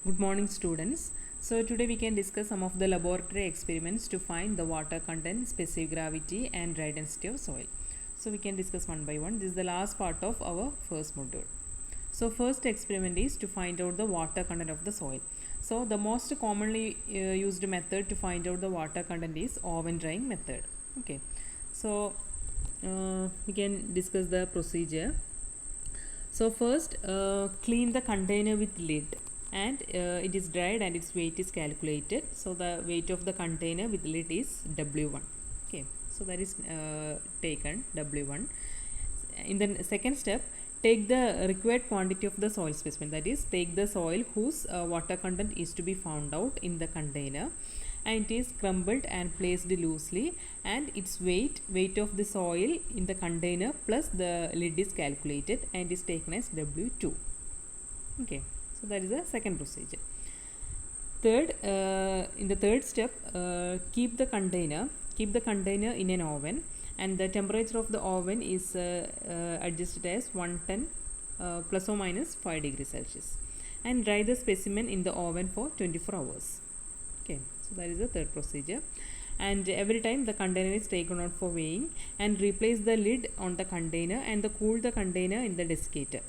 Good morning, students. So today we can discuss some of the laboratory experiments to find the water content, specific gravity and dry density of soil. So we can discuss one by one. This is the last part of our first module. So first experiment is to find out the water content of the soil. So the most commonly used method to find out the water content is oven drying method. Okay. So we can discuss the procedure. So first clean the container with lid and it is dried and its weight is calculated. So the weight of the container with lid is W1. Okay, so that is taken W1. In the second step, take the required quantity of the soil specimen, that is take the soil whose water content is to be found out in the container, and it is crumbled and placed loosely, and its weight of the soil in the container plus the lid is calculated and is taken as W2. Okay, so that is the second procedure. Third, in the third step, keep the container in an oven, and the temperature of the oven is adjusted as 110 plus or minus 5 degrees Celsius, and dry the specimen in the oven for 24 hours. Okay, so that is the third procedure. And every time the container is taken out for weighing, and replace the lid on the container and cool the container in the desiccator.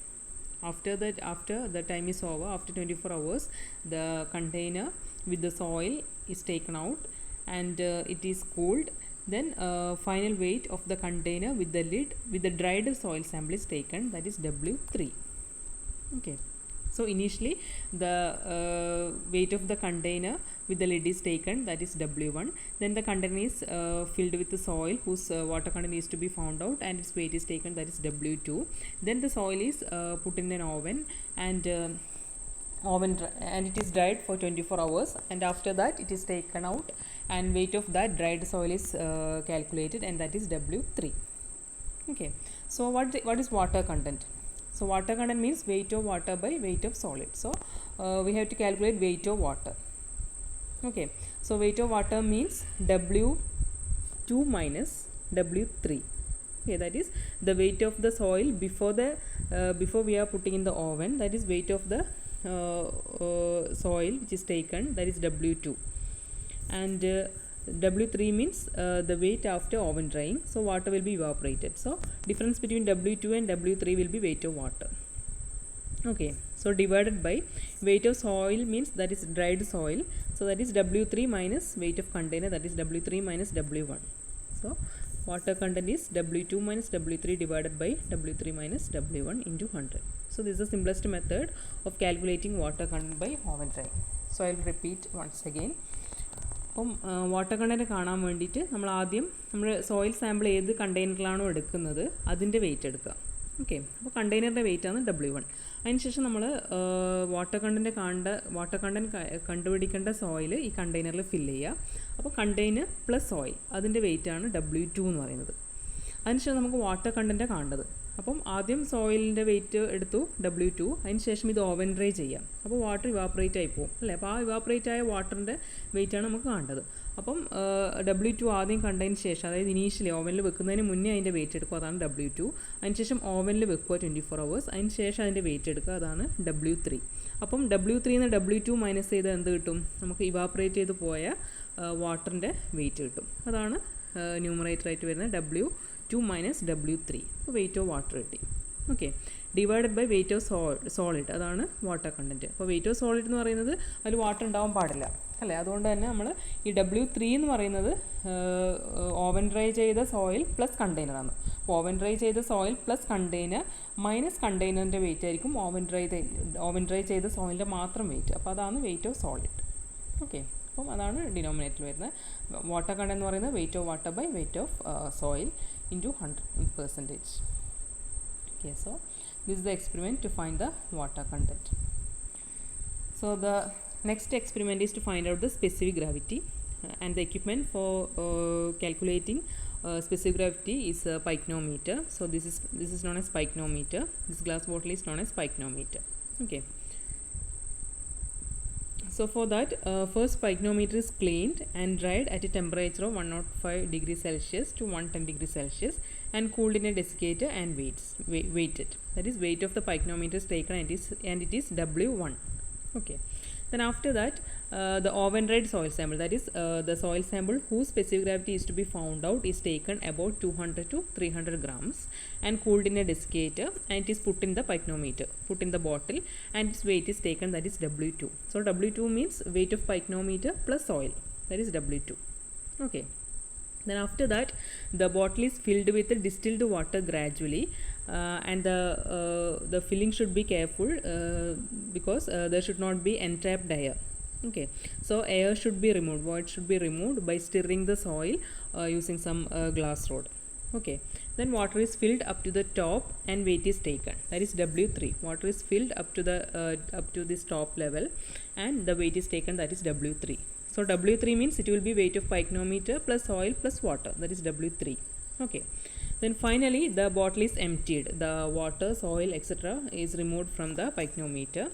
After the time is over, after 24 hours, the container with the soil is taken out and it is cooled. Then final weight of the container with the lid with the dried soil sample is taken, that is W3. Okay, so initially the weight of the container with the lid is taken, that is W1. Then the container is filled with the soil whose water content is to be found out and its weight is taken, that is W2. Then the soil is put in an oven and it is dried for 24 hours, and after that it is taken out and weight of that dried soil is calculated, and that is W3. Okay, so what is water content? So water content means weight of water by weight of solid. So we have to calculate weight of water. Okay, so weight of water means W2 minus W3. Okay, that is the weight of the soil before we are putting in the oven, that is weight of the soil which is taken, that is W2, and W3 means the weight after oven drying. So water will be evaporated. So difference between W2 and W3 will be weight of water. Okay, so divided by weight of soil means that is dried soil. So that is W3 minus weight of container, that is W3 minus W1. So water content is W2 minus W3 divided by W3 minus W1 into 100. So this is the simplest method of calculating water content by oven drying. So I will repeat once again. അപ്പം water content കാണാൻ വേണ്ടിയിട്ട് നമ്മൾ soil sample ഏത് കണ്ടെയ്നറിലാണോ എടുക്കുന്നത് അതിൻ്റെ weight എടുക്കുക. Okay, അപ്പോൾ കണ്ടെയ്നറിൻ്റെ wait ആണ് W1. അതിനുശേഷം നമ്മൾ വാട്ടർ കണ്ടൻറ്റ് കണ്ടുപിടിക്കേണ്ട സോയിൽ ഈ കണ്ടെയ്നറിൽ ഫില്ല് ചെയ്യുക. അപ്പോൾ കണ്ടെയ്നർ പ്ലസ് സോയിൽ അതിൻ്റെ വെയിറ്റാണ് W2 എന്ന് പറയുന്നത്. അതിനുശേഷം നമുക്ക് വാട്ടർ കണ്ടൻറ്റ് കാണേണ്ടത്. അപ്പം ആദ്യം സോയിലിൻ്റെ വെയിറ്റ് എടുത്തു W2, അതിനുശേഷം ഇത് ഓവൻ ഡ്രൈ ചെയ്യാം. അപ്പോൾ വാട്ടർ ഇവാപ്പറേറ്റ് ആയി പോകും അല്ലേ. അപ്പോൾ ആ ഇവാപ്പറേറ്റ് ആയ വാട്ടറിൻ്റെ വെയിറ്റാണ് നമുക്ക് കാണേണ്ടത്. അപ്പം W2 ആദ്യം കണ്ടതിന് ശേഷം, അതായത് ഇനീഷ്യലി ഓവനിൽ വെക്കുന്നതിന് മുന്നേ അതിൻ്റെ വെയിറ്റ് എടുക്കുക, അതാണ് W2. അതിനുശേഷം ഓവനിൽ വെക്കുക 24 hours, അതിന് ശേഷം അതിൻ്റെ വെയിറ്റ് എടുക്കുക, അതാണ് W3. അപ്പം W3 നിന്ന് W2 മൈനസ് ചെയ്ത് എന്ത് കിട്ടും? നമുക്ക് ഇവാപ്പറേറ്റ് ചെയ്ത് പോയ വാട്ടറിൻ്റെ വെയിറ്റ് കിട്ടും. അതാണ് ന്യൂമറേറ്ററായിട്ട് വരുന്ന W2 minus W3. അപ്പോൾ വെയിറ്റ് ഓഫ് വാട്ടർ കിട്ടി. Okay, divided by weight of solid, അതാണ് വാട്ടർ കണ്ടൻറ്റ്. അപ്പോൾ വെയിറ്റ് ഓഫ് സോളിഡ് എന്ന് പറയുന്നത് അതിൽ വാട്ടർ ഉണ്ടാവാൻ പാടില്ല അല്ലേ. അതുകൊണ്ട് തന്നെ നമ്മൾ ഈ W3 എന്ന് പറയുന്നത് ഓവൻ ഡ്രൈ ചെയ്ത സോയിൽ പ്ലസ് കണ്ടെയ്നറാണ്. അപ്പോൾ ഓവൻ ഡ്രൈ ചെയ്ത സോയിൽ പ്ലസ് കണ്ടെയ്നർ മൈനസ് കണ്ടെയ്നറിൻ്റെ വെയിറ്റ് ആയിരിക്കും ഓവൻ ഡ്രൈ ചെയ്ത സോയിലിൻ്റെ മാത്രം വെയിറ്റ്. അപ്പോൾ അതാണ് വെയിറ്റ് ഓഫ് സോളിഡ്. ഓക്കെ, അപ്പം അതാണ് ഡിനോമിനേറ്ററിൽ വരുന്നത്. വാട്ടർ കണ്ടൻറ്റ് എന്ന് പറയുന്നത് weight of water by weight of soil into 100%. Okay, so this is the experiment to find the water content. So the next experiment is to find out the specific gravity, and the equipment for calculating specific gravity is a pycnometer. So this is known as pycnometer. This glass bottle is known as pycnometer. Okay, so for that first pycnometer is cleaned and dried at a temperature of 105 degrees Celsius to 110 degrees Celsius and cooled in a desiccator and weighted. That is weight of the pycnometer is taken and it is W1. Okay, Then after that, the override soil sample, that is the soil sample whose specific gravity is to be found out, is taken about 200 to 300 grams and cooled in a desiccator, and it is put in the pycnometer, put in the bottle, and its weight is taken, that is W2. So W2 means weight of pycnometer plus soil, that is W2. Okay. Then after that, the bottle is filled with distilled water gradually, and the filling should be careful because there should not be entrapped air. Okay, so air should be removed, void should be removed by stirring the soil using some glass rod. Okay, then water is filled up to the top and weight is taken, that is W3. Water is filled up to this top level and the weight is taken, that is W3. So W3 means it will be weight of pycnometer plus soil plus water, that is W3. Okay, then finally the bottle is emptied, the water, soil, etc. is removed from the pycnometer,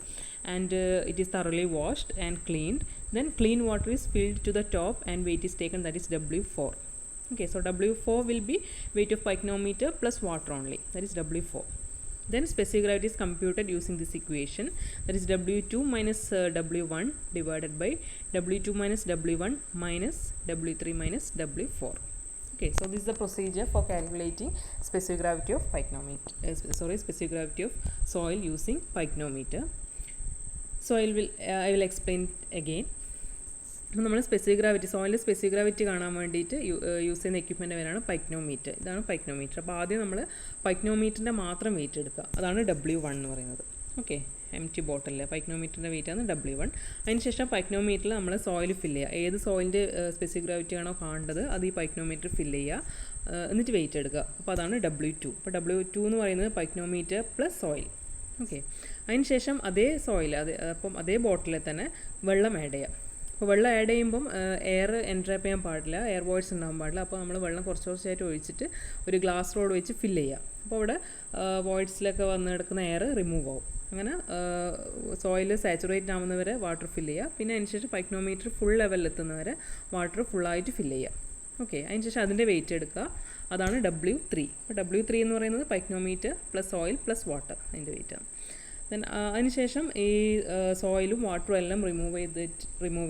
and it is thoroughly washed and cleaned. Then clean water is filled to the top and weight is taken, that is W4. Okay, so W4 will be weight of pycnometer plus water only, that is W4. Then specific gravity is computed using this equation, that is W2 minus W1 divided by W2 minus W1 minus W3 minus W4. Okay, so this is the procedure for calculating specific gravity of specific gravity of soil using pycnometer. So I will explain again. അപ്പോൾ നമ്മൾ specific gravity, സോയിലിൻ്റെ specific gravity കാണാൻ വേണ്ടിയിട്ട് use ചെയ്യുന്ന equipment പേരാണ് pycnometer. ഇതാണ് pycnometer. അപ്പോൾ ആദ്യം നമ്മൾ പൈക്നോമീറ്ററിൻ്റെ മാത്രം വെയിറ്റ് എടുക്കുക, അതാണ് W1 എന്ന് പറയുന്നത്. ഓക്കെ, എംറ്റി ബോട്ടിലിൽ പൈക്നോമീറ്ററിൻ്റെ വെയിറ്റാണ് W1. അതിനുശേഷം പൈക്നോമീറ്ററിൽ നമ്മൾ സോയിൽ ഫില്ല് ചെയ്യുക, ഏത് സോയിലിൻ്റെ സ്പെസിഫിക് ഗ്രാവിറ്റി ആണോ കാണേണ്ടത് അത് ഈ പൈക്നോമീറ്റർ ഫില്ല് ചെയ്യുക, എന്നിട്ട് വെയിറ്റ് എടുക്കുക. അപ്പോൾ അതാണ് W2. അപ്പോൾ W2 എന്ന് പറയുന്നത് പൈക്നോമീറ്റർ പ്ലസ് സോയിൽ. ഓക്കെ, അതിനുശേഷം അതേ സോയിൽ അപ്പം അതേ ബോട്ടിലിൽ തന്നെ വെള്ളം ആഡ് ചെയ്യാം. അപ്പോൾ വെള്ളം ആഡ് ചെയ്യുമ്പം എയർ എൻട്രാപ്പ് ചെയ്യാൻ പാടില്ല, എയർ വോയിഡ്സ് ഉണ്ടാകാൻ പാടില്ല. അപ്പോൾ നമ്മൾ വെള്ളം കുറച്ച് കുറച്ചായിട്ട് ഒഴിച്ചിട്ട് ഒരു ഗ്ലാസ് റോഡ് വെച്ച് ഫില്ല് ചെയ്യുക. അപ്പോൾ അവിടെ വോയിഡ്സിലൊക്കെ വന്ന് കിടക്കുന്ന എയർ റിമൂവ് ആവും. അങ്ങനെ സോയിൽ സാച്ചുറേറ്റ് ആവുന്നവരെ വാട്ടർ ഫില്ല് ചെയ്യുക. പിന്നെ അതിനുശേഷം പൈക്നോമീറ്റർ ഫുൾ ലെവലിൽ എത്തുന്നവരെ വാട്ടർ ഫുള്ളായിട്ട് ഫില്ല് ചെയ്യുക. ഓക്കെ, അതിനുശേഷം അതിൻ്റെ വെയിറ്റ് എടുക്കുക, അതാണ് W3. അപ്പോൾ W3 എന്ന് പറയുന്നത് pycnometer plus oil plus water, അതിൻ്റെ വെയിറ്റാണ്. ദെൻ അതിനുശേഷം ഈ സോയിലും വാട്ടറും എല്ലാം റിമൂവ്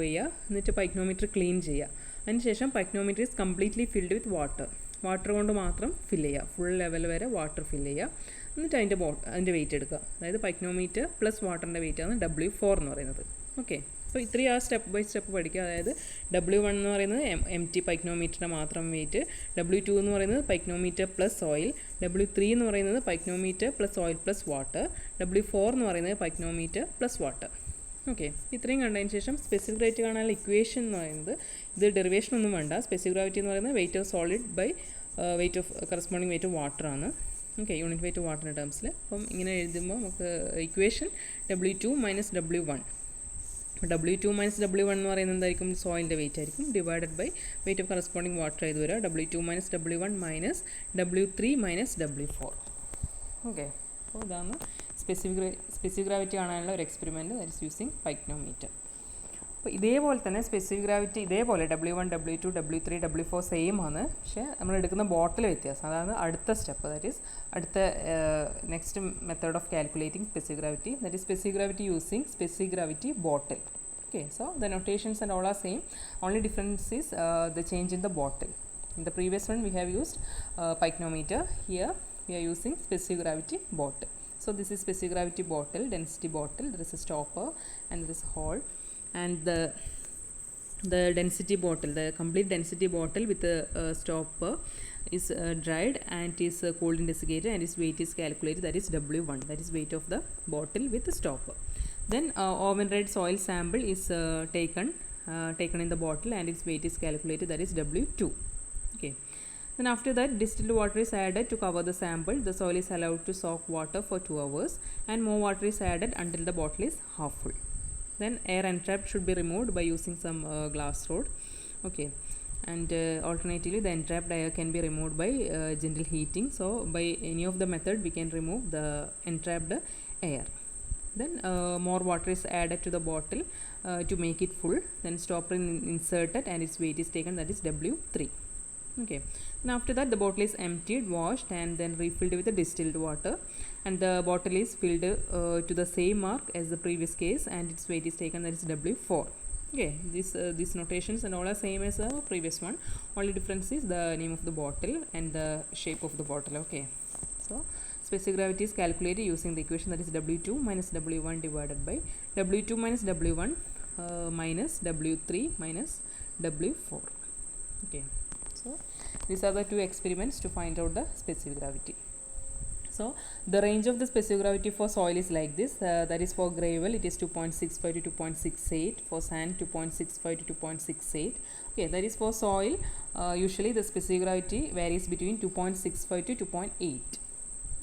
ചെയ്യുക, എന്നിട്ട് പൈക്നോമീറ്റർ ക്ലീൻ ചെയ്യുക. അതിനുശേഷം pycnometer is completely filled with water കൊണ്ട് മാത്രം ഫില്ല് ചെയ്യുക, ഫുൾ ലെവൽ വരെ വാട്ടർ ഫില്ല് ചെയ്യുക. എന്നിട്ട് അതിൻ്റെ വെയിറ്റ് എടുക്കുക, അതായത് പൈക്നോമീറ്റർ പ്ലസ് വാട്ടറിൻ്റെ വെയിറ്റാണ് W4 എന്ന് പറയുന്നത്. ഓക്കെ, അപ്പോൾ ഇത്രയും സ്റ്റെപ്പ് ബൈ സ്റ്റെപ്പ് പഠിക്കുക. അതായത് W1 എന്ന് പറയുന്നത് എംറ്റി പൈക്നോമീറ്ററിൻ്റെ മാത്രം വെയിറ്റ്, W2 എന്ന് പറയുന്നത് പൈക്നോമീറ്റർ പ്ലസ് ഓയിൽ, W3 എന്ന് പറയുന്നത് pycnometer plus oil plus water, W4 എന്ന് പറയുന്നത് പൈക്നോമീറ്റർ പ്ലസ് വാട്ടർ. ഓക്കെ, ഇത്രയും കണ്ടതിന് ശേഷം സ്പെസിഫിക് ഗ്രാവിറ്റി കാണാനുള്ള ഇക്വേഷൻ എന്ന് പറയുന്നത്, ഇത് ഡെറിവേഷൻ ഒന്നും വേണ്ട. സ്പെസിഫിക് ഗ്രാവിറ്റി എന്ന് പറയുന്നത് weight of solid by weight of corresponding weight of water ആണ്. ഓക്കെ, യൂണിറ്റ് വെയിറ്റ് ഓഫ് വാട്ടറിൻ്റെ ടേംസിൽ. അപ്പം ഇങ്ങനെ എഴുതുമ്പോൾ നമുക്ക് equation W2 minus W1, W2 minus W1 എന്ന് പറയുന്നത് എന്തായിരിക്കും, സോയിലിൻ്റെ വെയിറ്റ് ആയിരിക്കും, divided by weight of corresponding water ചെയ്ത് വരിക, W2 minus W1 minus W3 minus W4. Okay, അപ്പോൾ ഇതാണ് സ്പെസിഫിക് ഗ്രാവിറ്റി കാണാനുള്ള ഒരു experiment, that is using pycnometer. അപ്പോൾ ഇതേപോലെ തന്നെ സ്പെസിഫിക് ഗ്രാവിറ്റി ഇതേപോലെ W1, W2, W3, W4 same ആണ്, പക്ഷേ നമ്മൾ എടുക്കുന്ന ബോട്ടിൽ വ്യത്യാസം. അതാണ് അടുത്ത സ്റ്റെപ്പ്, ദാറ്റ് ഈസ് അടുത്ത next method of calculating specific gravity, that is specific gravity using specific gravity bottle. Okay, so the notations and all are same, only difference is the change in the bottle. In the previous one we have used pycnometer, here we are using specific gravity bottle. So this is specific gravity bottle, density bottle, there is a stopper and there is a hole, and the density bottle, the complete density bottle with the stopper is dried and is cooled in desiccator, and its weight is calculated, that is W1, that is weight of the bottle with the stopper. Then override soil sample is taken in the bottle and its weight is calculated, that is W2. Okay, then after that distilled water is added to cover the sample. The soil is allowed to soak water for 2 hours and more water is added until the bottle is half full. Then air entrapped should be removed by using some glass rod. Okay, and alternatively the entrapped air can be removed by gentle heating. So by any of the method we can remove the entrapped air. Then more water is added to the bottle to make it full. Then stopper inserted and its weight is taken, that is W3. Okay, and after that the bottle is emptied, washed, and then refilled with the distilled water, and the bottle is filled to the same mark as the previous case, and its weight is taken, that is W4. Okay, these notations and all are same as the previous one, only difference is the name of the bottle and the shape of the bottle. Okay, so specific gravity is calculated using the equation, that is W2 minus W1 divided by W2 minus W1 minus W3 minus W4. Okay, so these are the two experiments to find out the specific gravity. So the range of the specific gravity for soil is like this, that is for gravel it is 2.65 to 2.68, for sand 2.65 to 2.68. Okay, that is for soil. Usually the specific gravity varies between 2.65 to 2.8.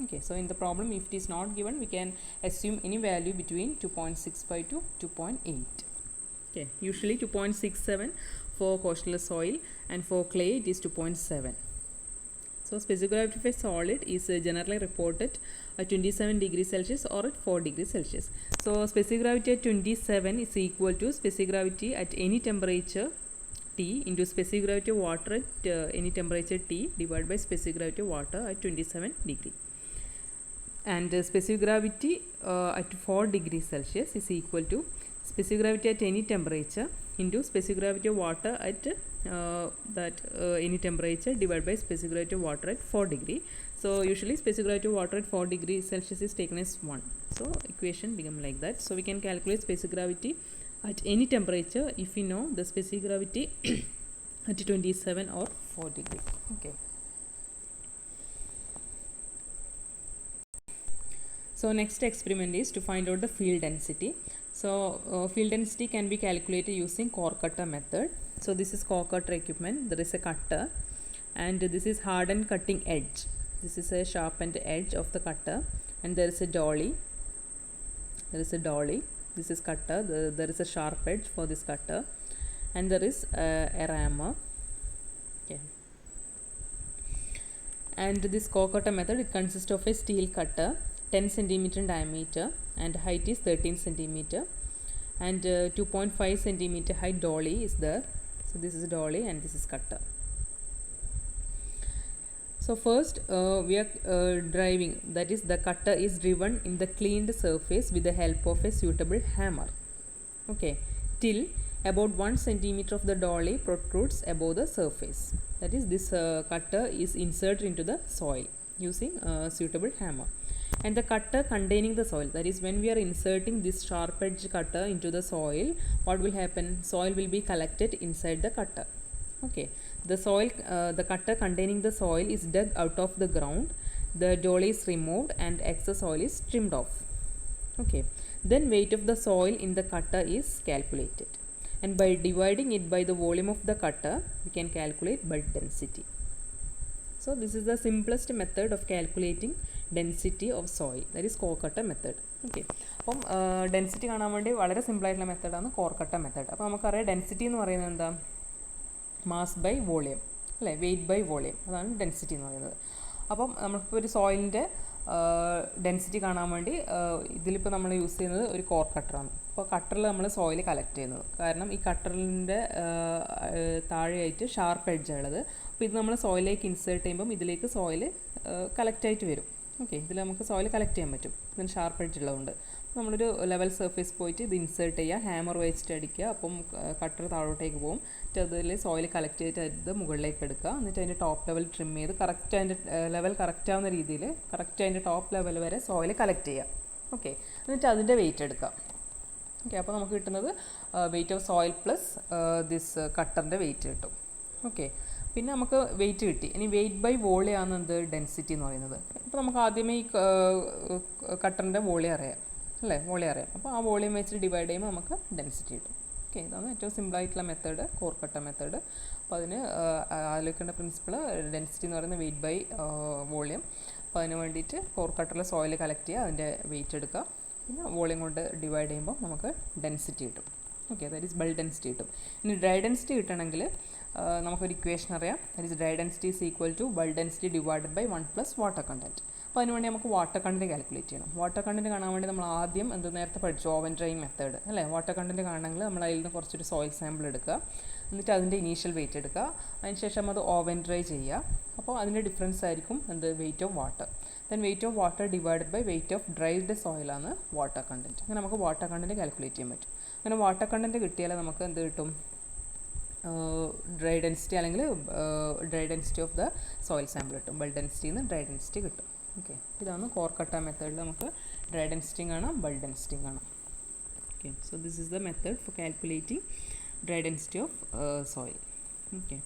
Okay, so in the problem if it is not given, we can assume any value between 2.65 to 2.8. Okay, usually 2.67 for coastal soil, and for clay it is 2.7. So specific gravity for solid is generally reported at 27 degrees Celsius or at 4 degrees Celsius. So specific gravity at 27 is equal to specific gravity at any temperature T into specific gravity of water at any temperature T divided by specific gravity of water at 27 degree. And specific gravity at 4 degrees Celsius is equal to specific gravity at any temperature into specific gravity of water at any temperature divided by specific gravity of water at 4 degree. So usually specific gravity of water at 4 degrees Celsius is taken as 1. So equation become like that. So we can calculate specific gravity at any temperature if we know the specific gravity at 27 or 4 degree. Okay. So next experiment is to find out the field density. So field density can be calculated using core cutter method. So this is core cutter equipment. There is a cutter, and this is hardened cutting edge. This is a sharpened edge of the cutter, and there is a dolly. There is a dolly. This is cutter. There is a sharp edge for this cutter, and there is a rammer. Okay. And this core cutter method, it consists of a steel cutter 10 centimeter in diameter, and height is 13 centimeter, and 2.5 centimeter height dolly is there. So this is dolly and this is cutter. So first we are driving, that is the cutter is driven in the cleaned surface with the help of a suitable hammer. Okay, till about 1 centimeter of the dolly protrudes above the surface. That is, this cutter is inserted into the soil using a suitable hammer. And the cutter containing the soil, that is, when we are inserting this sharp edge cutter into the soil, what will happen? Soil will be collected inside the cutter. Okay, the cutter containing the soil is dug out of the ground, the dolly is removed, and excess soil is trimmed off. Okay, then weight of the soil in the cutter is calculated, and by dividing it by the volume of the cutter, we can calculate bed density. So this is the simplest method of calculating density of soil, that is core cutter method. Okay, അപ്പം density കാണാൻ വേണ്ടി വളരെ സിമ്പിളായിട്ടുള്ള മെത്തേഡാണ് core cutter method. അപ്പോൾ നമുക്കറിയാം density എന്ന് പറയുന്നത് എന്താ? മാസ് ബൈ വോളിയം അല്ലേ, വെയിറ്റ് ബൈ വോളിയം, അതാണ് ഡെൻസിറ്റി എന്ന് പറയുന്നത്. അപ്പം നമ്മളിപ്പോൾ ഒരു സോയിലിൻ്റെ ഡെൻസിറ്റി കാണാൻ വേണ്ടി ഇതിലിപ്പോൾ നമ്മൾ യൂസ് ചെയ്യുന്നത് ഒരു കോർ കട്ടറാണ്. അപ്പോൾ കട്ടറിൽ നമ്മൾ സോയിൽ കളക്ട് ചെയ്യുന്നത്, കാരണം ഈ കട്ടറിൻ്റെ താഴെയായിട്ട് ഷാർപ്പ് എഡ്ജുള്ളത്. അപ്പോൾ ഇത് നമ്മൾ സോയിലേക്ക് ഇൻസേർട്ട് ചെയ്യുമ്പം ഇതിലേക്ക് സോയിൽ കളക്റ്റായിട്ട് വരും. ഓക്കെ, ഇതിൽ നമുക്ക് സോയിൽ കളക്ട് ചെയ്യാൻ പറ്റും, ഇതിന് ഷാർപ്പ് എഡ്ജ് ഉള്ളതുകൊണ്ട്. നമ്മളൊരു ലെവൽ സർഫേസ് പോയിട്ട് ഇത് ഇൻസേർട്ട് ചെയ്യുക, ഹാമർ വെച്ചിട്ട് അടിക്കുക, അപ്പം കട്ടർ താഴോട്ടേക്ക് പോകും. എന്നിട്ട് അതിൽ സോയിൽ കളക്ട് ചെയ്തിട്ട് അത് മുകളിലേക്ക് എടുക്കുക, എന്നിട്ട് അതിൻ്റെ ടോപ്പ് ലെവൽ ട്രിം ചെയ്ത് കറക്റ്റ് അതിൻ്റെ ലെവൽ കറക്റ്റ് ആവുന്ന രീതിയിൽ കറക്റ്റ് അതിൻ്റെ ടോപ്പ് ലെവൽ വരെ സോയിൽ കളക്ട് ചെയ്യുക. ഓക്കെ, എന്നിട്ട് അതിൻ്റെ വെയിറ്റ് എടുക്കുക. ഓക്കെ, അപ്പോൾ നമുക്ക് കിട്ടുന്നത് weight of soil plus this കട്ടറിൻ്റെ വെയിറ്റ് കിട്ടും. ഓക്കെ, പിന്നെ നമുക്ക് വെയിറ്റ് കിട്ടി. ഇനി വെയിറ്റ് ബൈ വോളിയാണ് എന്ത് ഡെൻസിറ്റി എന്ന് പറയുന്നത്. അപ്പോൾ നമുക്ക് ആദ്യമേ ഈ കട്ടറിൻ്റെ വോളിയം അറിയാം അല്ലേ, വോളിയം അറിയാം. അപ്പോൾ ആ വോളിയം വെച്ചിട്ട് ഡിവൈഡ് ചെയ്യുമ്പോൾ നമുക്ക് ഡെൻസിറ്റി കിട്ടും. ഓക്കെ, ഇതാണ് ഏറ്റവും സിമ്പിളായിട്ടുള്ള മെത്തേഡ്, കോർ കട്ടർ മെത്തേഡ്. അപ്പോൾ അതിന് ആലോചിക്കേണ്ട പ്രിൻസിപ്പിൾ ഡെൻസിറ്റി എന്ന് പറയുന്നത് വെയിറ്റ് ബൈ വോളിയം. അപ്പോൾ അതിന് വേണ്ടിയിട്ട് കോർ കട്ടറിൽ സോയിൽ കളക്ട് ചെയ്യുക, അതിൻ്റെ വെയിറ്റ് എടുക്കുക, പിന്നെ വോളിയം കൊണ്ട് ഡിവൈഡ് ചെയ്യുമ്പോൾ നമുക്ക് ഡെൻസിറ്റി കിട്ടും. Okay, that is bulk density കിട്ടും. ഇനി ഡ്രൈ ഡെൻസിറ്റി കിട്ടണമെങ്കിൽ നമുക്കൊരു ഇക്വേഷൻ അറിയാം, that is dry density is equal to bulk density divided by 1 + water content. അപ്പോൾ അതിന് വേണ്ടി നമുക്ക് വാട്ടർ കണ്ടൻറ്റ് കാൽക്കുലേറ്റ് ചെയ്യണം. വാട്ടർ കണ്ടൻറ്റ് കാണാൻ വേണ്ടി നമ്മൾ ആദ്യം നേരത്തെ പഠിച്ചു ഓവൻ ഡ്രൈയിങ് മെത്തേഡ് അല്ലേ. വാട്ടർ കണ്ടൻറ്റ് കാണണമെങ്കിൽ നമ്മൾ അതിൽ നിന്ന് കുറച്ചൊരു സോയിൽ സാമ്പിൾ എടുക്കുക, എന്നിട്ട് അതിൻ്റെ ഇനീഷ്യൽ വെയിറ്റ് എടുക്കുക, അതിനുശേഷം അത് ഓവൻ ഡ്രൈ ചെയ്യുക. അപ്പോൾ അതിൻ്റെ ഡിഫറൻസ് ആയിരിക്കും weight of water. Then weight of water divided by weight of dried സോയിലാണ് വാട്ടർ കണ്ടൻറ്റ്. അങ്ങനെ നമുക്ക് വാട്ടർ കണ്ടൻറ്റ് കാൽക്കുലേറ്റ് ചെയ്യാൻ പറ്റും. അങ്ങനെ വാട്ടർ കണ്ടൻറ്റ് കിട്ടിയാൽ നമുക്ക് എന്ത് കിട്ടും? ഡ്രൈ ഡെൻസിറ്റി അല്ലെങ്കിൽ dry density of the soil sample കിട്ടും. ബൾക്ക് ഡെൻസിറ്റിയിൽ നിന്ന് ഡ്രൈ ഡെൻസിറ്റി കിട്ടും. ഓക്കെ, ഇതാണ് കോർ കട്ട മെത്തേഡിൽ നമുക്ക് ഡ്രൈ ഡെൻസിറ്റിയും കാണാം, ബൾക്ക് ഡെൻസിറ്റിയും കാണാം. Okay, so this is the method for calculating dry density of soil. Okay,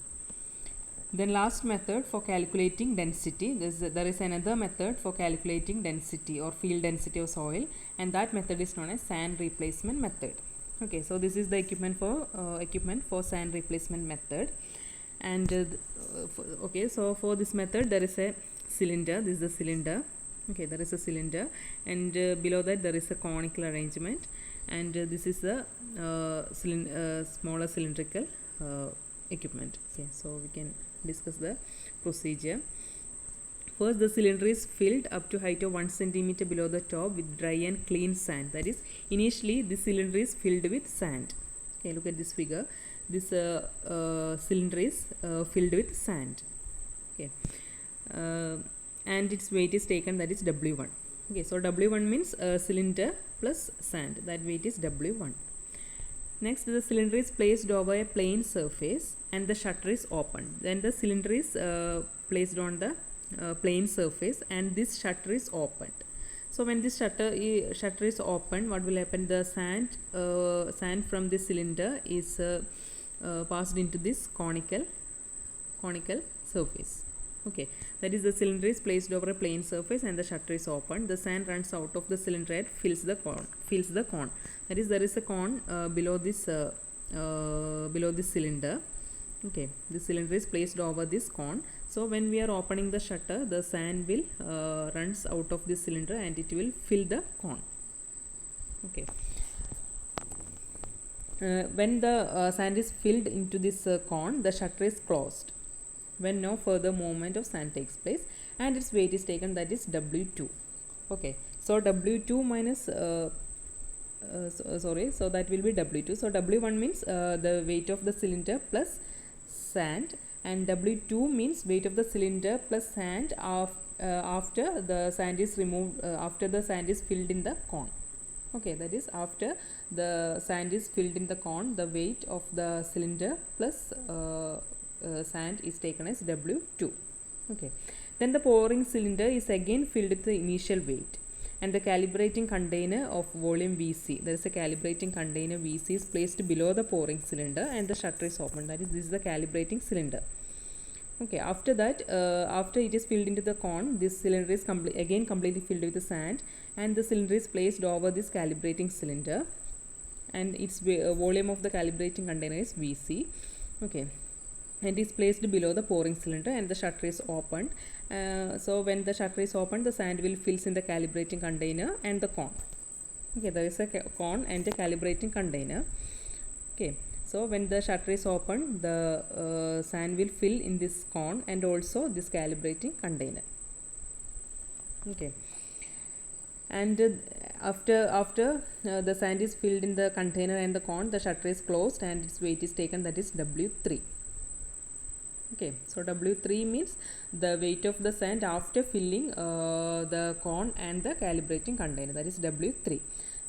then last method for calculating density, there is another method for calculating density or field density of soil, and that method is known as sand replacement method. Okay, so this is the equipment for sand replacement method. And okay, so for this method there is a cylinder. This is the cylinder. Okay, there is a cylinder, and below that there is a conical arrangement, and this is the smaller cylindrical equipment. Okay, so we can discuss the procedure. First, the cylinder is filled up to height of 1 centimeter below the top with dry and clean sand. That is, initially this cylinder is filled with sand. Okay, look at this figure. This cylinder is filled with sand. Okay, and its weight is taken, that is W1. Okay, so W1 means cylinder plus sand, that weight is W1. Next, the cylinder is placed over a plain surface and the shutter is opened. Then the cylinder is placed on the plain surface and this shutter is opened. So when this shutter is opened, what will happen? The sand from this cylinder is passed into this conical surface. Okay, that is, the cylinder is placed over a plain surface and the shutter is opened. The sand runs out of the cylinder and fills the cone. That is, there is a cone below this cylinder. Okay, the cylinder is placed over this cone. So when we are opening the shutter, the sand will runs out of this cylinder and it will fill the cone. Okay, when the sand is filled into this cone, the shutter is closed when no further movement of sand takes place, and its weight is taken, that is W2. Okay, so W2 minus so that will be W2. So W1 means the weight of the cylinder plus sand, and W2 means weight of the cylinder plus sand after the sand is removed, after the sand is filled in the cone. Okay, that is, after the sand is filled in the cone, the weight of the cylinder plus sand is taken as W2. Okay, then the pouring cylinder is again filled with the initial weight, and the calibrating container of volume Vc, there is a calibrating container Vc, is placed below the pouring cylinder and the shutter is opened. That is, this is the calibrating cylinder. Okay, after that, after it is filled into the cone, this cylinder is again completely filled with the sand, and the cylinder is placed over this calibrating cylinder, and its volume of the calibrating container is Vc. Okay, and is placed below the pouring cylinder and the shutter is opened. So when the shutter is opened, the sand will fills in the calibrating container and the cone. Okay, there is a cone and a calibrating container. Okay, so when the shutter is opened, the sand will fill in this cone and also this calibrating container. Okay, and after the sand is filled in the container and the cone, the shutter is closed and its weight is taken, that is W3. Okay, so W3 means the weight of the sand after filling the cone and the calibrating container, that is W3.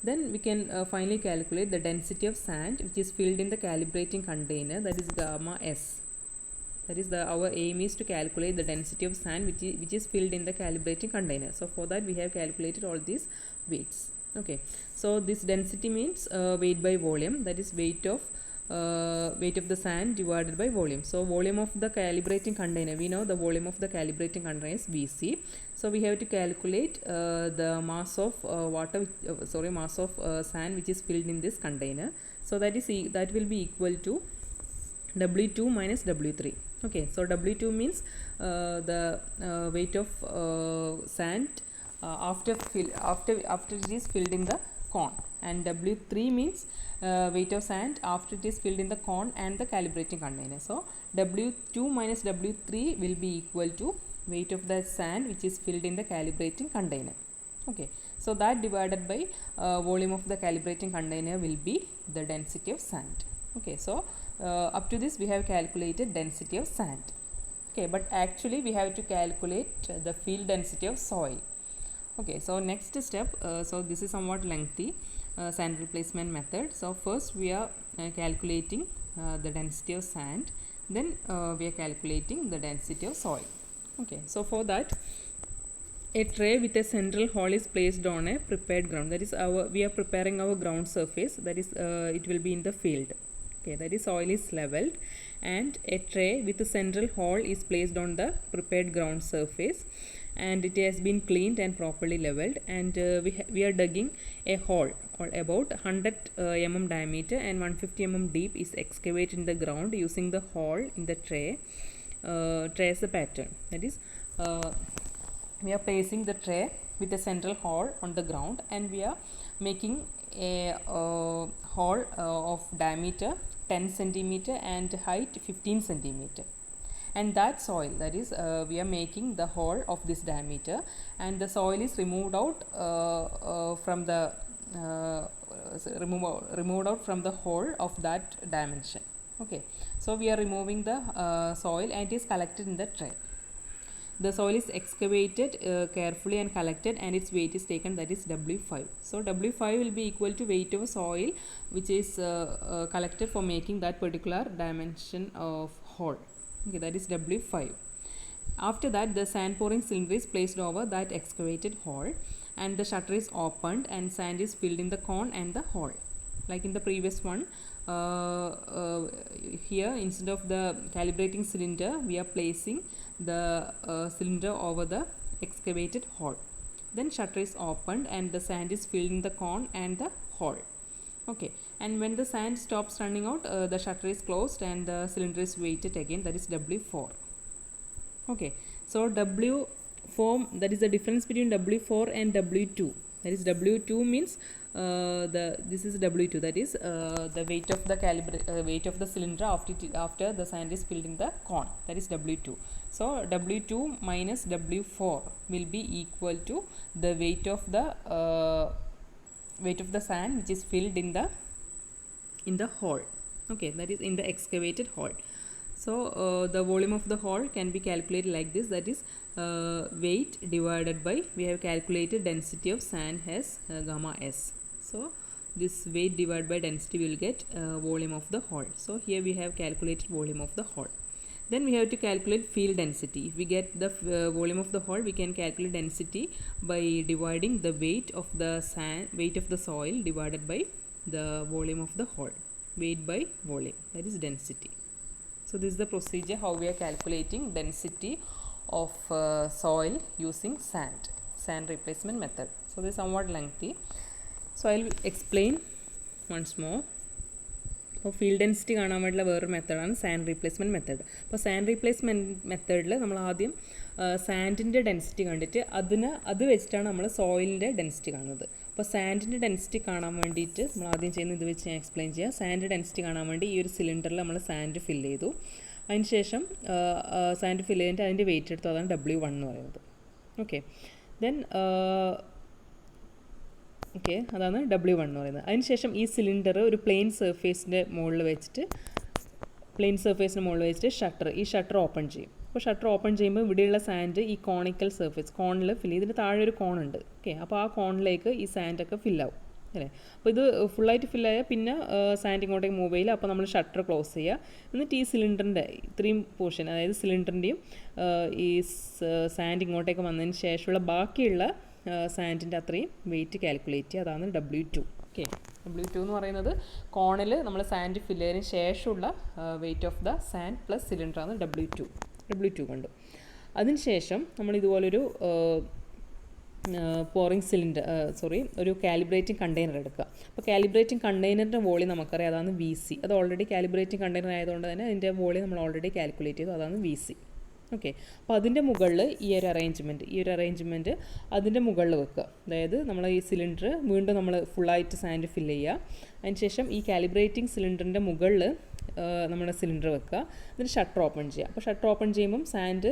Then we can finally calculate the density of sand which is filled in the calibrating container, that is gamma S. That is, our aim is to calculate the density of sand which is filled in the calibrating container. So for that we have calculated all these weights. Okay, so this density means weight by volume, that is weight of the sand divided by volume. So volume of the calibrating container, we know the volume of the calibrating container is Vc. So we have to calculate the mass of mass of sand which is filled in this container. So that will be equal to W2 minus W3. Okay, so W2 means the weight of sand after it is filled in the cone, and W3 means weight of sand after it is filled in the cone and the calibrating container. So W2 minus W3 will be equal to weight of the sand which is filled in the calibrating container. Okay, so that divided by volume of the calibrating container will be the density of sand. Okay, so up to this we have calculated density of sand. Okay, but actually we have to calculate the field density of soil. Okay, so next step, so this is somewhat lengthy, sand replacement method. So first we are calculating the density of sand, then we are calculating the density of soil. Okay, so for that, a tray with a central hole is placed on a prepared ground. That is we are preparing our ground surface, that is it will be in the field. Okay, that is soil is leveled and a tray with a central hole is placed on the prepared ground surface, and it has been cleaned and properly leveled, and we are digging a hole or about 100 mm diameter and 150 mm deep is excavated in the ground using the hole in the tray as a pattern. That is we are placing the tray with a central hole on the ground, and we are making a hole of diameter 10 centimeter and height 15 centimeter, and that soil, that is we are making the hole of this diameter, and the soil is removed out from the removed out from the hole of that dimension. Okay, so we are removing the soil and it is collected in the tray. The soil is excavated carefully and collected, and its weight is taken, that is W5. So W5 will be equal to weight of soil which is collected for making that particular dimension of hole. Okay, that is W5. After that, the sand pouring cylinder is placed over that excavated hole, and the shutter is opened and sand is filled in the cone and the hole. Like in the previous one, here instead of the calibrating cylinder, we are placing the cylinder over the excavated hole. Then shutter is opened and the sand is filled in the cone and the hole. Okay, and when the sand stops running out, the shutter is closed and the cylinder is weighted again, that is W4. Okay, so W4, that is the difference between W4 and W2. That is W2 means this is W2, that is the weight of the weight of the cylinder after the sand is filled in the cone, that is W2. So W2 minus W4 will be equal to the weight of the sand which is filled in the hole. Okay, that is in the excavated hole. So the volume of the hole can be calculated like this, that is weight divided by, we have calculated density of sand as gamma s. So this weight divided by density will get volume of the hole. So here we have calculated volume of the hole. Then we have to calculate field density. If we get the volume of the hole, we can calculate density by dividing the weight of the soil divided by the volume of the hole. Weight by volume, that is density. So this is the procedure how we are calculating density of soil using sand replacement method. So this is somewhat lengthy, so I will explain once more. അപ്പോൾ field density കാണാൻ വേണ്ടിയുള്ള വേറൊരു മെത്തേഡാണ് sand replacement method. അപ്പോൾ sand replacement മെത്തേഡിൽ നമ്മൾ ആദ്യം സാൻഡിൻ്റെ density കണ്ടിട്ട് അത് വെച്ചിട്ടാണ് നമ്മൾ സോയിലിൻ്റെ ഡെൻസിറ്റി കാണുന്നത്. അപ്പോൾ സാൻഡിൻ്റെ ഡെൻസിറ്റി കാണാൻ വേണ്ടിയിട്ട് നമ്മൾ ആദ്യം ചെയ്യുന്നത് ഇത് വെച്ച് ഞാൻ എക്സ്പ്ലെയിൻ ചെയ്യാം. സാൻഡ് ഡെൻസിറ്റി കാണാൻ വേണ്ടി ഈ ഒരു സിലിണ്ടറിൽ നമ്മൾ സാൻഡ് ഫില്ല് ചെയ്തു. അതിനുശേഷം സാൻഡ് ഫില്ല് ചെയ്തിട്ട് അതിൻ്റെ വെയിറ്റ് എടുത്തു, അതാണ് W1 എന്ന് പറയുന്നത്. ഓക്കെ, ദെൻ ഓക്കെ, അതാണ് W1 എന്ന് പറയുന്നത്. അതിനുശേഷം ഈ സിലിണ്ടർ ഒരു പ്ലെയിൻ സർഫേസിൻ്റെ മുകളിൽ വെച്ചിട്ട് ഈ ഷട്ടർ ഓപ്പൺ ചെയ്യും. അപ്പോൾ ഷട്ടർ ഓപ്പൺ ചെയ്യുമ്പോൾ ഇവിടെയുള്ള സാൻഡ് ഈ കോണിക്കൽ സർഫേസ് കോണിൽ ഫില്ല് ചെയ്ത്, ഇതിന് താഴെ ഒരു കോണുണ്ട്. ഓക്കെ, അപ്പോൾ ആ കോണിലേക്ക് ഈ സാൻഡൊക്കെ ഫില്ലാവും അല്ലേ. അപ്പോൾ ഇത് ഫുള്ളായിട്ട് ഫില്ലായാൽ പിന്നെ സാൻഡ് ഇങ്ങോട്ടേക്ക് മൂവ് ചെയ്യില്ല. അപ്പോൾ നമ്മൾ ഷട്ടർ ക്ലോസ് ചെയ്യുക. എന്നിട്ട് ഈ സിലിണ്ടറിൻ്റെ ഇത്രയും പോർഷൻ, അതായത് സിലിണ്ടറിൻ്റെയും ഈ സാൻഡ് ഇങ്ങോട്ടേക്ക് വന്നതിന് ശേഷമുള്ള ബാക്കിയുള്ള സാൻഡിൻ്റെ അത്രയും വെയിറ്റ് കാൽക്കുലേറ്റ് ചെയ്യുക, അതാണ് W2. ഓക്കെ, W2 എന്ന് പറയുന്നത് കോണിൽ നമ്മൾ സാൻഡ് ഫില്ല് ചെയ്തതിന് ശേഷമുള്ള weight of the sand plus സിലിണ്ടറാണ് W2 കണ്ടു. അതിനുശേഷം നമ്മൾ ഇതുപോലൊരു ഒരു കാലിബ്രേറ്റിംഗ് കണ്ടെയ്നർ എടുക്കുക. അപ്പോൾ കാലിബ്രേറ്റിംഗ് കണ്ടെയ്നറിൻ്റെ വോളിയം നമുക്കറിയാം, അതാണ് VC. അത് ഓൾറെഡി കാലിബ്രേറ്റിംഗ് കണ്ടെയ്നർ ആയതുകൊണ്ട് തന്നെ അതിൻ്റെ വോളിയം നമ്മൾ ഓൾറെഡി കാൽക്കുലേറ്റ് ചെയ്തു, അതാണ് VC. ഓക്കെ. അപ്പോൾ അതിൻ്റെ മുകളിൽ ഈ ഒരു അറേഞ്ച്മെൻറ്റ് അതിൻ്റെ മുകളിൽ വെക്കുക. അതായത് നമ്മൾ ഈ സിലിണ്ടർ വീണ്ടും നമ്മൾ ഫുള്ളായിട്ട് സാൻഡ് ഫില്ല് ചെയ്യുക. അതിനുശേഷം ഈ കാലിബ്രേറ്റിംഗ് സിലിണ്ടറിൻ്റെ മുകളിൽ നമ്മുടെ സിലിണ്ടർ വെക്കുക. എന്നിട്ട് ഷട്ടർ ഓപ്പൺ ചെയ്യുക. അപ്പോൾ ഷട്ടർ ഓപ്പൺ ചെയ്യുമ്പം സാൻഡ്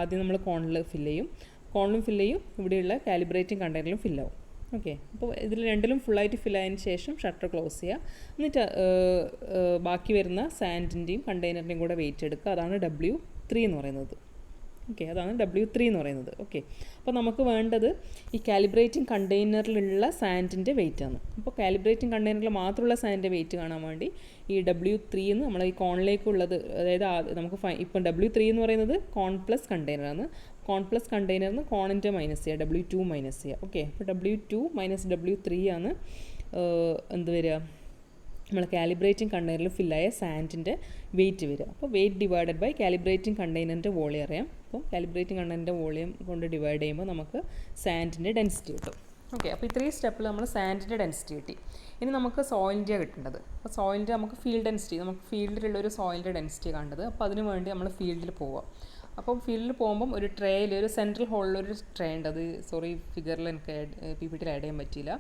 ആദ്യം നമ്മൾ കോണിലും ഫില്ല് ചെയ്യും, ഇവിടെയുള്ള കാലിബ്രേറ്റിംഗ് കണ്ടെയ്നറിലും ഫില്ലാവും. ഓക്കെ. അപ്പോൾ ഇതിൽ രണ്ടിലും ഫുള്ളായിട്ട് ഫില്ലായതിന് ശേഷം ഷട്ടർ ക്ലോസ് ചെയ്യുക. എന്നിട്ട് ബാക്കി വരുന്ന സാൻഡിൻ്റെയും കണ്ടെയ്നറിൻ്റെയും കൂടെ വെയിറ്റ് എടുക്കുക. അതാണ് W3 എന്ന് പറയുന്നത്. ഓക്കെ, അതാണ് W3 എന്ന് പറയുന്നത്. ഓക്കെ. അപ്പോൾ നമുക്ക് വേണ്ടത് ഈ കാലിബ്രേറ്റിംഗ് കണ്ടെയ്നറിലുള്ള സാൻഡിൻ്റെ വെയിറ്റ് ആണ്. അപ്പോൾ കാലിബ്രേറ്റിംഗ് കണ്ടെയ്നറിൽ മാത്രമുള്ള സാൻഡിൻ്റെ വെയിറ്റ് കാണാൻ വേണ്ടി ഈ W3 എന്ന് നമ്മൾ ഈ കോണിലേക്കുള്ളത്, അതായത് നമുക്ക് ഇപ്പം W3 എന്ന് പറയുന്നത് കോൺ പ്ലസ് കണ്ടെയ്നറാണ്. കോൺ പ്ലസ് കണ്ടെയ്നറിന് കോണിൻ്റെ മൈനസ് ചെയ്യുക, W2 മൈനസ് ചെയ്യുക. ഓക്കെ. അപ്പോൾ W2 മൈനസ് W3 ആണ് എന്ത് വരിക, നമ്മൾ കാലിബ്രേറ്റിംഗ് കണ്ടെയ്നറിൽ ഫില്ലായ സാൻഡിൻ്റെ വെയിറ്റ് വരിക. അപ്പോൾ വെയിറ്റ് ഡിവൈഡഡ് ബൈ കാലിബ്രേറ്റിംഗ് കണ്ടെയ്നറിൻ്റെ വോളിയം അറിയാം. അപ്പോൾ കാലിബ്രേറ്റിംഗ് കണ്ടെയ്നറിൻ്റെ വോളിയം കൊണ്ട് ഡിവൈഡ് ചെയ്യുമ്പോൾ നമുക്ക് സാൻഡിൻ്റെ ഡെൻസിറ്റി കിട്ടും. ഓക്കെ. അപ്പോൾ ഇത്രയും സ്റ്റെപ്പിൽ നമ്മൾ സാൻഡിൻ്റെ ഡെൻസിറ്റി കിട്ടി. ഇനി നമുക്ക് സോയിലിൻ്റെ കിട്ടേണ്ടത്. അപ്പോൾ സോയിലിൻ്റെ നമുക്ക് ഫീൽഡ് ഡെൻസിറ്റി, നമുക്ക് ഫീൽഡിലുള്ളൊരു സോയിലിൻ്റെ ഡെൻസിറ്റി കണ്ടത്. അപ്പോൾ അതിന് വേണ്ടി നമ്മൾ ഫീൽഡിൽ പോവുക. അപ്പം ഫീൽഡിൽ പോകുമ്പം ഒരു ട്രേയിൽ ഒരു സെൻട്രൽ ഹോളിലൊരു ട്രേ ഉണ്ട്. അത് ഫിഗറിൽ എനിക്ക് PPT ആഡ് ചെയ്യാൻ പറ്റിയില്ല.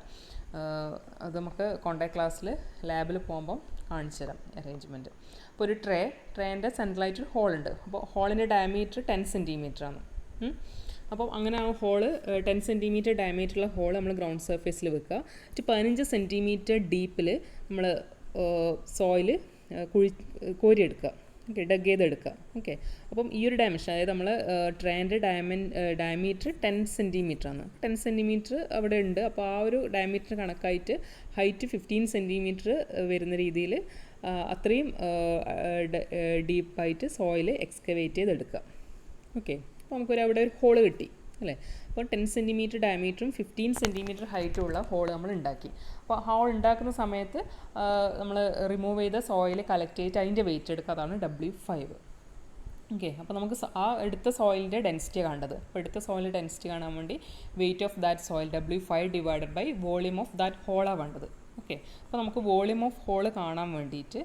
അത് നമുക്ക് കോണ്ടാക്ട് ക്ലാസ്സിൽ ലാബിൽ പോകുമ്പം കാണിച്ചു തരാം അറേഞ്ച്മെൻറ്റ്. അപ്പോൾ ഒരു ട്രേൻ്റെ സെൻട്രലായിട്ടൊരു ഹോളുണ്ട്. അപ്പോൾ ഹോളിൻ്റെ ഡയമീറ്റർ 10 cm ആണ്. അപ്പം അങ്ങനെ ആ ഹോള് 10 cm ഡയമീറ്ററുള്ള ഹോൾ നമ്മൾ ഗ്രൗണ്ട് സർഫേസിൽ വെക്കുക. 15 cm ഡീപ്പിൽ നമ്മൾ സോയിൽ കോരിയെടുക്കുക. ഓക്കെ, ഡഗ് ചെയ്തെടുക്കുക. ഓക്കെ. അപ്പം ഈ ഒരു ഡയമെൻഷൻ, അതായത് നമ്മൾ ട്രേൻ്റെ ഡയമീറ്റർ 10 cm ആണ്. 10 cm അവിടെ ഉണ്ട്. അപ്പോൾ ആ ഒരു ഡയമീറ്റർ കണക്കായിട്ട് ഹൈറ്റ് 15 cm വരുന്ന രീതിയിൽ അത്രയും ഡീപ്പായിട്ട് സോയിൽ എക്സ്കവേറ്റ് ചെയ്തെടുക്കുക. ഓക്കെ. അപ്പോൾ നമുക്കൊരു അവിടെ ഒരു ഹോള് കിട്ടി അല്ലേ. അപ്പോൾ 10 cm ഡയമീറ്ററും 15 cm ഹൈറ്റും ഉള്ള ഹോൾ നമ്മൾ ഉണ്ടാക്കി. അപ്പോൾ ഹോൾ ഉണ്ടാക്കുന്ന സമയത്ത് നമ്മൾ റിമൂവ് ചെയ്ത സോയിൽ കളക്ട് ചെയ്തിട്ട് അതിൻ്റെ വെയിറ്റ് എടുക്കുക. അതാണ് W5. ഓക്കെ. അപ്പോൾ നമുക്ക് ആ എടുത്ത സോയിലിൻ്റെ ഡെൻസിറ്റി കാണേണ്ടത്. അപ്പോൾ എടുത്ത സോയിലിൻ്റെ ഡെൻസിറ്റി കാണാൻ വേണ്ടി weight of that soil W5 divided by volume of that ഹോളാണ് വേണ്ടത്. ഓക്കെ. അപ്പോൾ നമുക്ക് വോളിയം ഓഫ് ഹോൾ കാണാൻ വേണ്ടിയിട്ട്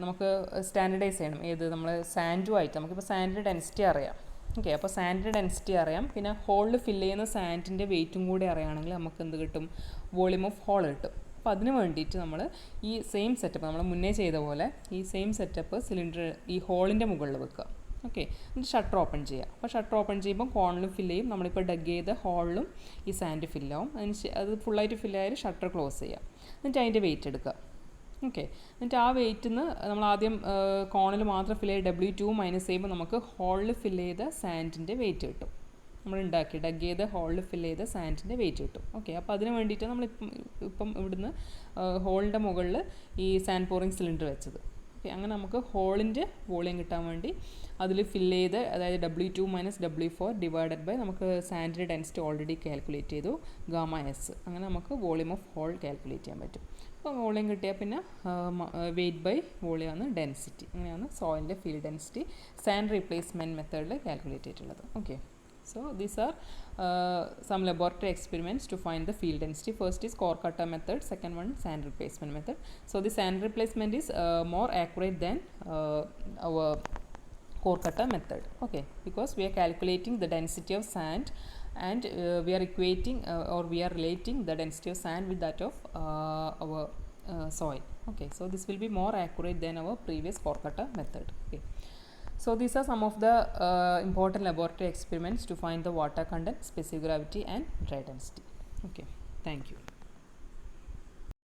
നമുക്ക് സ്റ്റാൻഡർഡൈസ് ചെയ്യണം. ഏത് നമ്മൾ സാൻഡുമായിട്ട്, നമുക്കിപ്പോൾ സാൻഡിൻ്റെ ഡെൻസിറ്റി അറിയാം. ഓക്കെ. അപ്പോൾ സാൻഡിൻ്റെ ഡെൻസിറ്റി അറിയാം, പിന്നെ ഹോളിൽ ഫില്ല് ചെയ്യുന്ന സാൻഡിൻ്റെ വെയിറ്റും കൂടി അറിയുകയാണെങ്കിൽ നമുക്ക് എന്ത് കിട്ടും, വോളിയം ഓഫ് ഹോൾ കിട്ടും. അപ്പോൾ അതിന് വേണ്ടിയിട്ട് നമ്മൾ ഈ സെയിം സെറ്റപ്പ് നമ്മൾ മുന്നേ ചെയ്ത പോലെ ഈ സെയിം സെറ്റപ്പ് സിലിണ്ടർ ഈ ഹോളിൻ്റെ മുകളിൽ വെക്കുക. ഓക്കെ. എന്നിട്ട് ഷട്ടർ ഓപ്പൺ ചെയ്യുക. അപ്പോൾ ഷട്ടർ ഓപ്പൺ ചെയ്യുമ്പോൾ കോണിലും ഫില്ല് ചെയ്യും, നമ്മളിപ്പോൾ ഡഗ് ചെയ്ത ഹോളിലും ഈ സാൻഡ് ഫില്ലാവും. അത് ഫുള്ളായിട്ട് ഫില്ലായാലും ഷട്ടർ ക്ലോസ് ചെയ്യുക. എന്നിട്ട് അതിൻ്റെ വെയിറ്റ് എടുക്കുക. ഓക്കെ. എന്നിട്ട് ആ വെയിറ്റിൽ നിന്ന് നമ്മൾ ആദ്യം കോണിൽ മാത്രം ഫില്ല് ചെയ്ത് W2 മൈനസ് ചെയ്യുമ്പോൾ നമുക്ക് ഹോളിൽ ഫില്ല് ചെയ്ത സാൻഡിൻ്റെ വെയിറ്റ് കിട്ടും. നമ്മൾ ഉണ്ടാക്കി ഡഗ് ചെയ്ത് ഹോളിൽ ഫില്ല് ചെയ്ത സാൻഡിൻ്റെ വെയിറ്റ് കിട്ടും. ഓക്കെ. അപ്പോൾ അതിന് വേണ്ടിയിട്ട് നമ്മൾ ഇപ്പം ഇവിടുന്ന് ഹോളിൻ്റെ മുകളിൽ ഈ സാൻഡ് പോറിങ് സിലിണ്ടർ വെച്ചത്. ഓക്കെ. അങ്ങനെ നമുക്ക് ഹോളിൻ്റെ വോളിയം കിട്ടാൻ വേണ്ടി അതിൽ ഫില്ല് ചെയ്ത്, അതായത് W2 minus W4 divided by നമുക്ക് സാൻഡിൻ്റെ ഡെൻസിറ്റി ഓൾറെഡി കാൽക്കുലേറ്റ് ചെയ്തു, γS. അങ്ങനെ നമുക്ക് വോളിയം ഓഫ് ഹോൾ കാൽക്കുലേറ്റ് ചെയ്യാൻ പറ്റും. അപ്പോൾ വോളിയം കിട്ടിയാൽ പിന്നെ വെയിറ്റ് ബൈ വോളിയമാണ് ഡെൻസിറ്റി. അങ്ങനെയാണ് സോയിലിൻ്റെ ഫീൽഡ് ഡെൻസിറ്റി സാൻഡ് റീപ്ലേസ്മെൻറ്റ് മെത്തേഡിൽ കാൽക്കുലേറ്റ് ചെയ്തിട്ടുള്ളത്. Okay. So these are some laboratory experiments to find the field density. First is core cutter method, second one sand replacement method. So the sand replacement is more accurate than our core cutter method. Okay, because we are calculating the density of sand and we are equating or we are relating the density of sand with that of our soil. Okay, so this will be more accurate than our previous core cutter method. Okay. So these are some of the important laboratory experiments to find the water content, specific gravity and dry density. Okay, thank you.